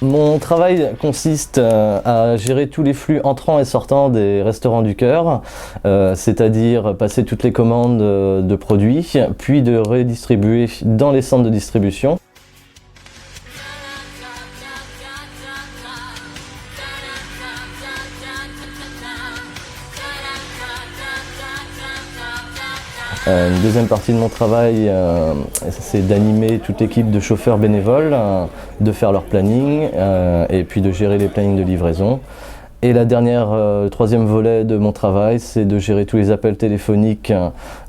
Mon travail consiste à gérer tous les flux entrants et sortants des restaurants du cœur, c'est-à-dire passer toutes les commandes de produits, puis de redistribuer dans les centres de distribution. Une deuxième partie de mon travail, c'est d'animer toute l'équipe de chauffeurs bénévoles, de faire leur planning et puis de gérer les plannings de livraison. Et le troisième volet de mon travail, c'est de gérer tous les appels téléphoniques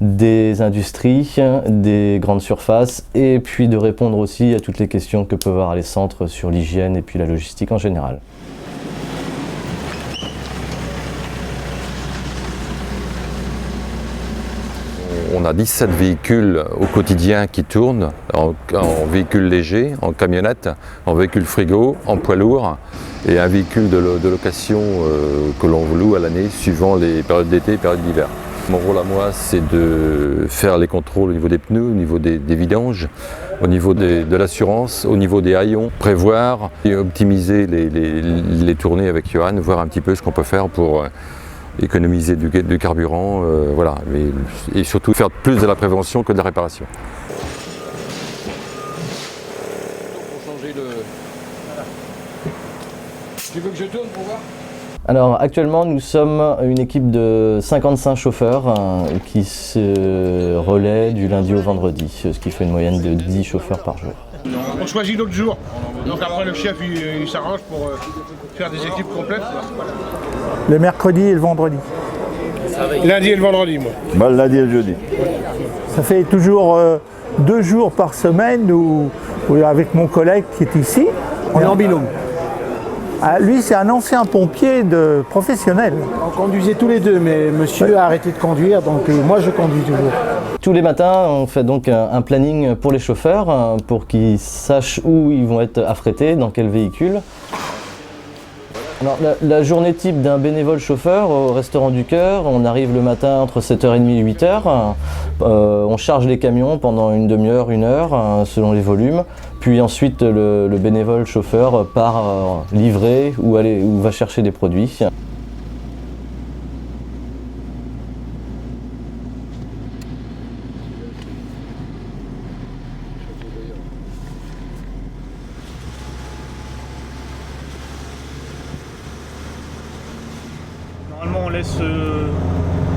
des industries, des grandes surfaces et puis de répondre aussi à toutes les questions que peuvent avoir les centres sur l'hygiène et puis la logistique en général. On a 17 véhicules au quotidien qui tournent, en véhicules légers, en camionnettes, en véhicules frigo, en poids lourd et un véhicule de location que l'on loue à l'année suivant les périodes d'été et périodes d'hiver. Mon rôle à moi, c'est de faire les contrôles au niveau des pneus, au niveau des vidanges, au niveau de l'assurance, au niveau des haillons, prévoir et optimiser les tournées avec Johan, voir un petit peu ce qu'on peut faire pour économiser du carburant, voilà, et surtout faire plus de la prévention que de la réparation. Tu veux que je tourne pour voir ? Alors actuellement nous sommes une équipe de 55 chauffeurs qui se relaient du lundi au vendredi, ce qui fait une moyenne de 10 chauffeurs par jour. On choisit l'autre jour, donc après le chef il s'arrange pour faire des équipes complètes. Le mercredi et le vendredi. Lundi et le vendredi moi. Le lundi et le jeudi. Ça fait toujours 2 jours par semaine où avec mon collègue qui est ici. On est en binôme. Lui, c'est un ancien pompier professionnel. On conduisait tous les deux, mais monsieur a arrêté de conduire, donc moi je conduis toujours. Tous les matins, on fait donc un planning pour les chauffeurs, pour qu'ils sachent où ils vont être affrétés, dans quel véhicule. Alors, la journée type d'un bénévole chauffeur au Restaurant du Cœur, on arrive le matin entre 7h30 et 8h, on charge les camions pendant une demi-heure, 1 heure, selon les volumes, puis ensuite le bénévole chauffeur part livrer ou va chercher des produits. Normalement, on laisse,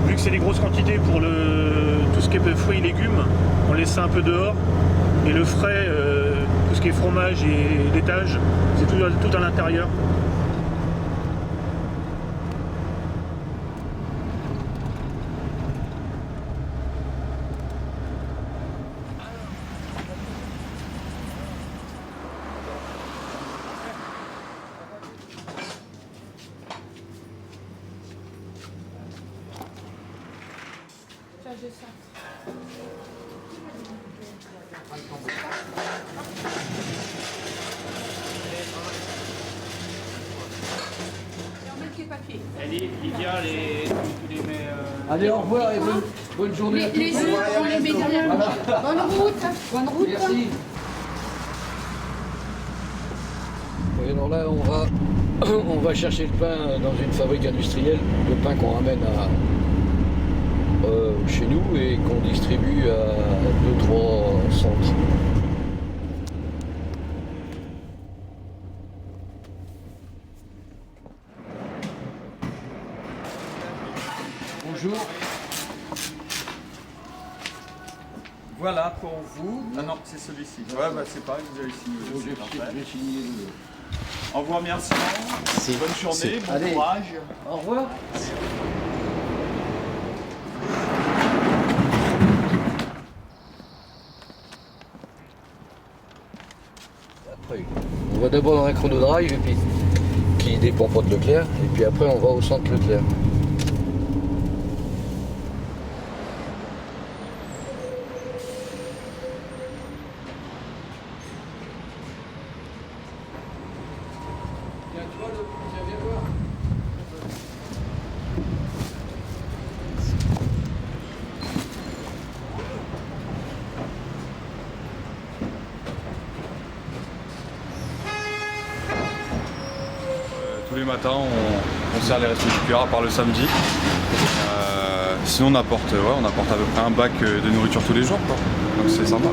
vu que c'est des grosses quantités pour tout ce qui est fruits et légumes, on laisse ça un peu dehors. Et le frais, tout ce qui est fromage et laitage, c'est tout à l'intérieur. Allez, au revoir et bonne journée à tous. Les jours, on les met derrière. Bonne route. Bonne route. Merci. Et alors là, on va chercher le pain dans une fabrique industrielle, le pain qu'on ramène chez nous et qu'on distribue à 2-3 centres. Bonjour. Voilà pour vous. Ah non, c'est celui-ci. Ouais, bah c'est pareil, vous avez signé. J'ai signé les deux. Au revoir, merci. Bonne journée, bon courage. Au revoir. Après, on va d'abord dans un chronodrive et puis qui dépend pas de Leclerc, et puis après on va au centre Leclerc. tous les matins, on sert les restos du cœur, à part le samedi. Sinon, on apporte à peu près un bac de nourriture tous les jours, quoi. Donc c'est sympa.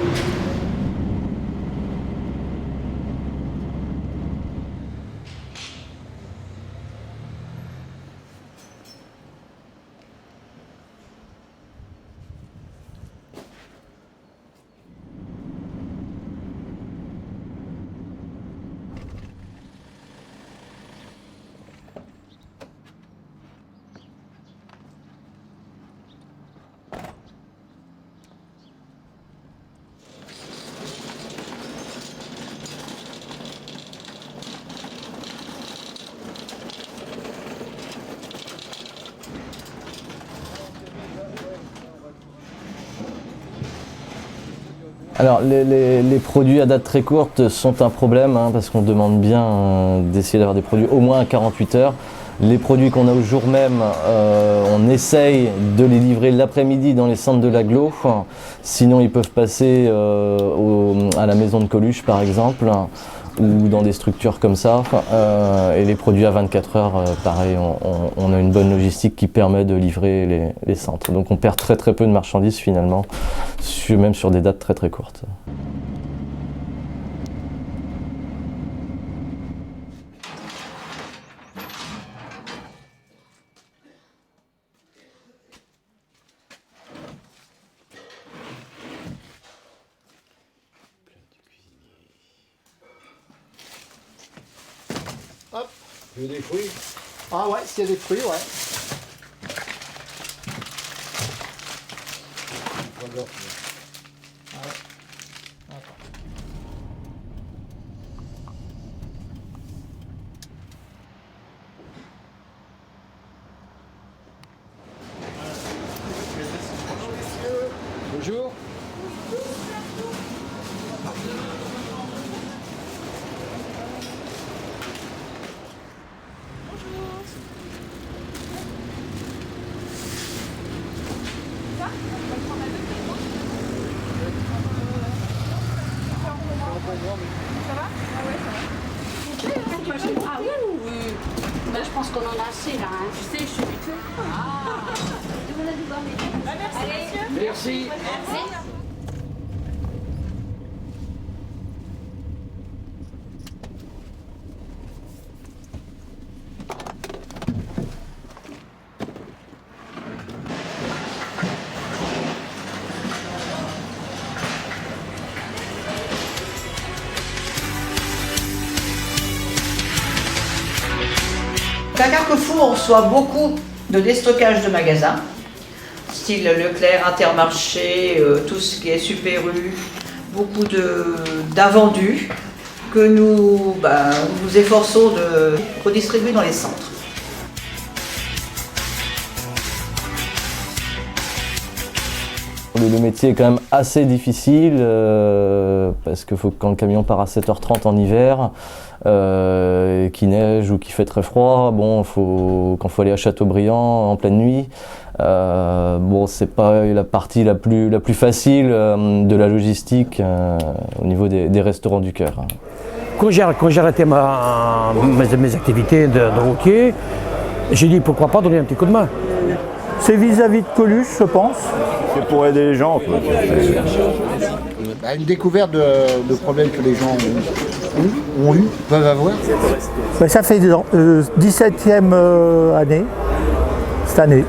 Alors les produits à date très courte sont un problème parce qu'on demande bien d'essayer d'avoir des produits au moins à 48 heures. Les produits qu'on a au jour même, on essaye de les livrer l'après-midi dans les centres de l'agglo. Sinon ils peuvent passer à la maison de Coluche par exemple, ou dans des structures comme ça. Et les produits à 24 heures, pareil, on a une bonne logistique qui permet de livrer les centres. Donc on perd très peu de marchandises finalement, même sur des dates très courtes. Hop, il y a des fruits. Ah ouais, s'il y a des fruits, ouais. Bonjour. Ah oui, oui. Ben, je pense qu'on en a assez là. Hein. Je sais, je suis habituée. Ah. Vous allez voir les gars. Merci, monsieur. Merci. Merci. À Carquefour, on reçoit beaucoup de déstockage de magasins, style Leclerc, Intermarché, tout ce qui est Super U, beaucoup d'invendus que nous nous efforçons de redistribuer dans les centres. Le métier est quand même assez difficile parce que quand le camion part à 7h30 en hiver, qu'il neige ou qu'il fait très froid, bon, quand il faut aller à Châteaubriand en pleine nuit, bon, c'est pas la partie la plus facile de la logistique au niveau des restaurants du cœur. Quand j'ai arrêté mes activités de routier, j'ai dit pourquoi pas donner un petit coup de main. C'est vis-à-vis de Coluche, je pense. C'est pour aider les gens, quoi. Une découverte de problèmes que les gens ont eu, peuvent avoir. Ça fait 17e année, cette année.